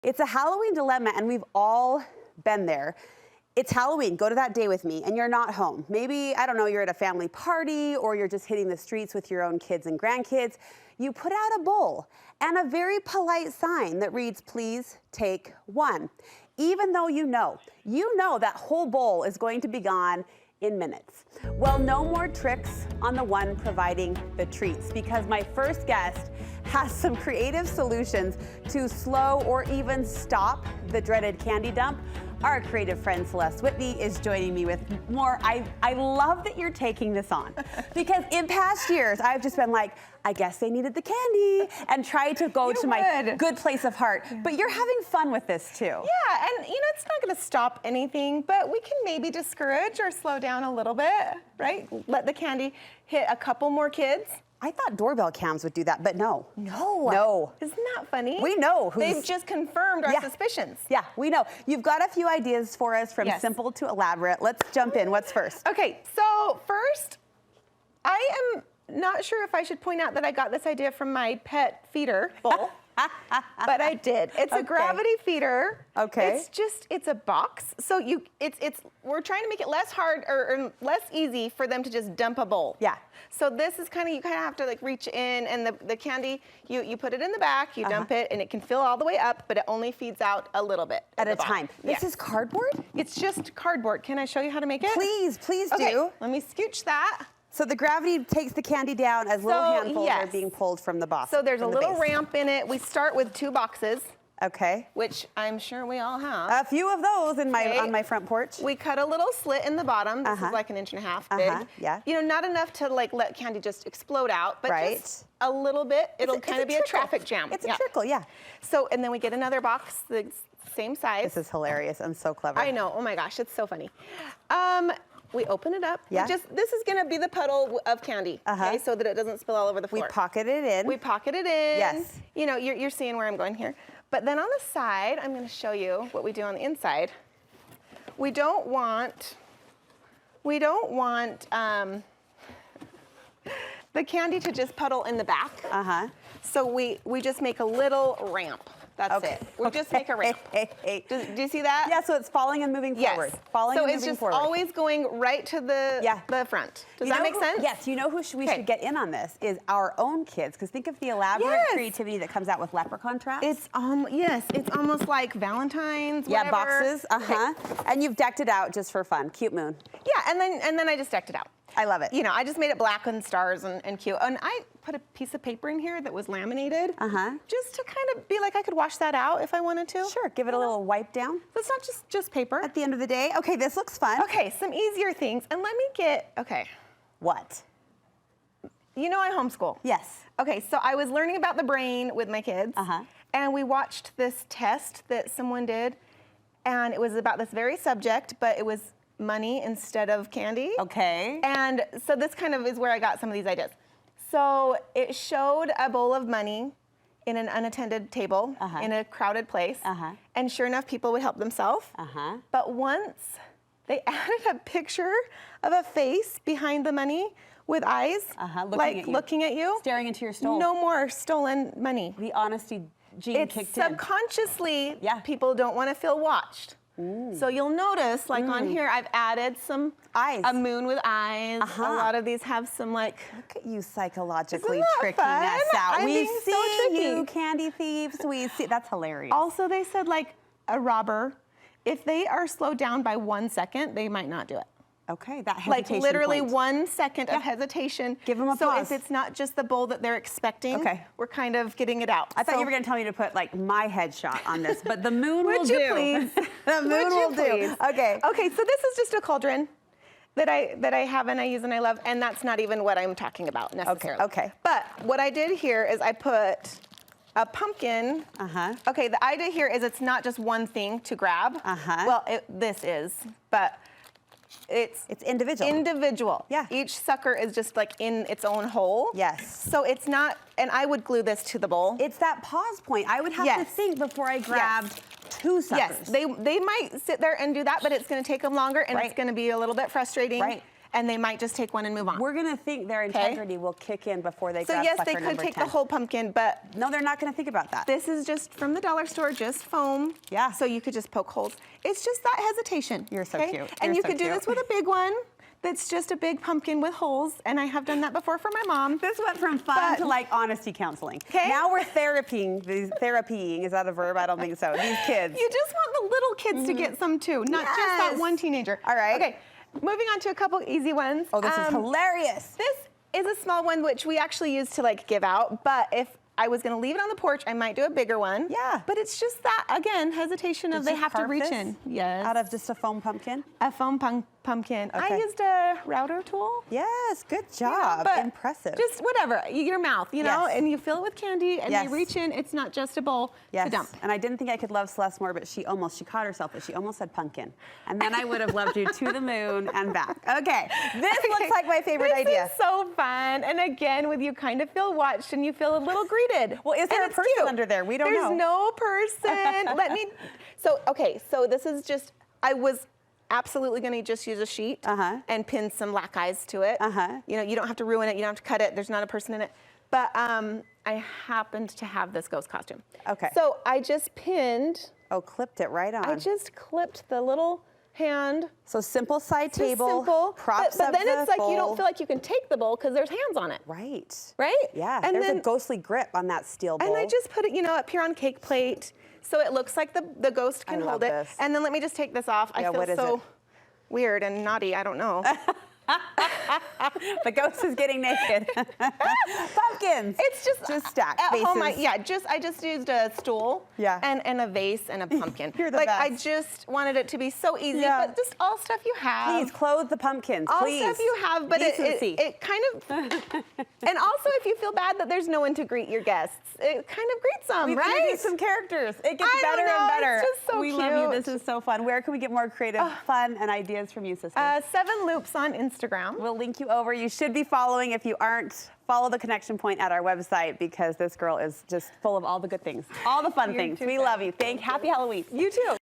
It's a Halloween dilemma, and we've all been there. It's Halloween, go to that day with me, and you're not home. Maybe, I don't know, you're at a family party, or you're just hitting the streets with your own kids and grandkids. You put out a bowl and a very polite sign that reads, "Please take one." Even though you know that whole bowl is going to be gone in minutes. Well, no more tricks on the one providing the treats, because my first guest has some creative solutions to slow or even stop the dreaded candy dump. Our creative friend Celeste Whitney is joining me with more. I love that you're taking this on, because in past years I've just been like, I guess they needed the candy, and tried to go to my good place of heart. But you're having fun with this too. Yeah, and it's not going to stop anything, but we can maybe discourage or slow down a little bit, right? Let the candy hit a couple more kids. I thought doorbell cams would do that, but no. No. Isn't that funny? We know who's... They've just confirmed our suspicions. Yeah, we know. You've got a few ideas for us, from simple to elaborate. Let's jump in. What's first? Okay, so first, I am not sure if I should point out that I got this idea from my pet feeder bowl. But I did. It's a gravity feeder. Okay. It's a box. So we're trying to make it less hard or less easy for them to just dump a bowl. Yeah. So this is you kind of have to like reach in, and the candy, you put it in the back, you dump it, and it can fill all the way up, but it only feeds out a little bit at a time. This is cardboard? It's just cardboard. Can I show you how to make it? Please do. Let me scooch that. So the gravity takes the candy down as little handfuls are being pulled from the box. So there's a little ramp in it. We start with 2 boxes. Okay. Which I'm sure we all have. A few of those on my front porch. We cut a little slit in the bottom. This is like 1.5 inches big. Yeah. Not enough to like let candy just explode out, but just a little bit. It'll kind of be a traffic jam. It's a trickle, yeah. So, and then we get another box, the same size. This is hilarious. I'm so clever. I know. Oh my gosh, it's so funny. We open it up. Yeah. This is going to be the puddle of candy, okay, so that it doesn't spill all over the floor. We pocket it in. We pocket it in. Yes. You're seeing where I'm going here. But then on the side, I'm going to show you what we do on the inside. We don't want the candy to just puddle in the back. So we just make a little ramp. That's it. We just make a ramp. Do you see that? Yeah, so it's falling and moving forward. So it's just always going right to the front. Does that make sense? Yes. You know who we should get in on this is our own kids, because think of the elaborate creativity that comes out with leprechaun traps. It's it's almost like Valentine's. Yeah, boxes. And you've decked it out just for fun. Cute moon. Yeah, and then I just decked it out. I love it. I just made it black and stars and cute. And I put a piece of paper in here that was laminated. Just to kind of be like I could wash that out if I wanted to. Sure, give it a little wipe down. It's not just paper. At the end of the day. Okay, this looks fun. Okay, some easier things. And let me get, What? I homeschool. Yes. Okay, so I was learning about the brain with my kids. And we watched this test that someone did. And it was about this very subject, but it was money instead of candy. Okay. And so this kind of is where I got some of these ideas. So it showed a bowl of money in an unattended table in a crowded place. And sure enough, people would help themselves. But once they added a picture of a face behind the money with eyes, looking at you. Staring into your soul. No more stolen money. The honesty gene kicked in. Subconsciously, people don't want to feel watched. So you'll notice, like on here, I've added some eyes. A moon with eyes. A lot of these have some Look at you psychologically tricking us out. We see you, candy thieves. We see. That's hilarious. Also, they said like a robber, if they are slowed down by 1 second, they might not do it. Okay, that hesitation. Like literally 1 second of hesitation. Give them a pause. So if it's not just the bowl that they're expecting, we're kind of getting it out. I thought you were going to tell me to put like my headshot on this, but the moon will do. Would you please? The moon will do. Okay. Okay, so this is just a cauldron that I have and I use and I love, and that's not even what I'm talking about necessarily. Okay. But what I did here is I put a pumpkin. Okay, the idea here is it's not just one thing to grab. Well, this is, but it's individual. Individual. Yeah. Each sucker is just like in its own hole. Yes. So it's not, and I would glue this to the bowl. It's that pause point. I would have to think before I grabbed 2 suckers. Yes, they might sit there and do that, but it's going to take them longer, and it's going to be a little bit frustrating. Right. and they might just take one and move on. We're gonna think their integrity will kick in before they So grab yes, sucker they could number take 10. the whole pumpkin, but No, they're not gonna think about that. this is just from the dollar store, just foam. Yeah. So you could just poke holes. It's just that hesitation. You're so okay? cute. And You're you so could do cute. this with a big one. That's just a big pumpkin with holes, and I have done that before for my mom. This went from fun to like honesty counseling. Now we're therapying. Therapying, is that a verb? I don't think so. These kids. You just want the little kids to get some too, not just that one teenager. All right. Okay, moving on to a couple easy ones. Oh, this is hilarious. This is a small one, which we actually use to like give out, but if I was gonna leave it on the porch, I might do a bigger one. Yeah. But it's just that, again, hesitation of Did they you have to carve reach this in. Yes. Out of just a foam pumpkin? A foam pumpkin. I Okay. used a router tool. Yes, good you know, job. but Impressive. Just whatever, your mouth, you know, Yes. and you fill it with candy and Yes. you reach in. It's not just a bowl to dump. And I didn't think I could love Celeste more, but she caught herself, but she almost said pumpkin. And then I would have loved you to the moon and back. Okay, this looks like my favorite idea. This is so fun. And again, with you kind of feel watched and you feel a little greeted. Well, is there And a it's person cute. under there? We don't know. There's no person. So this is just, I was absolutely gonna just use a sheet and pin some black eyes to it. You know, you don't have to ruin it, you don't have to cut it, there's not a person in it. But I happened to have this ghost costume. Okay. So I just pinned, Oh, clipped it right on. I just clipped the little hand. So simple side Just table, simple. props but up then the it's like you bowl. don't feel like you can take the bowl because there's hands on it. Right. Right? Yeah, And there's then, a ghostly grip on that steel bowl. and I just put it, you know, up here on cake plate so it looks like the ghost can love hold it. this. And then let me just take this off. Yeah, I feel what is so it? weird and naughty, I don't know. The ghost is getting naked. Pumpkins. It's just stacked at home. vases. I just used a stool and a vase and a pumpkin. You're the like best. I just wanted it to be so easy, Yeah. but just all stuff you have. Please clothe the pumpkins. All please. stuff you have, but Decency. it kind of, and also if you feel bad that there's no one to greet your guests, it kind of greets them, We've right? introduced some characters. It gets I don't better know, and better. it's just so we love you. cute. This is so fun. Where can we get more creative, fun, and ideas from you, sister? 7 Loops on Instagram. We'll link you over. You should be following. If you aren't, follow the connection point at our website because this girl is just full of all the good things, all the fun You're things. too We kind. love you. Happy Halloween. You too.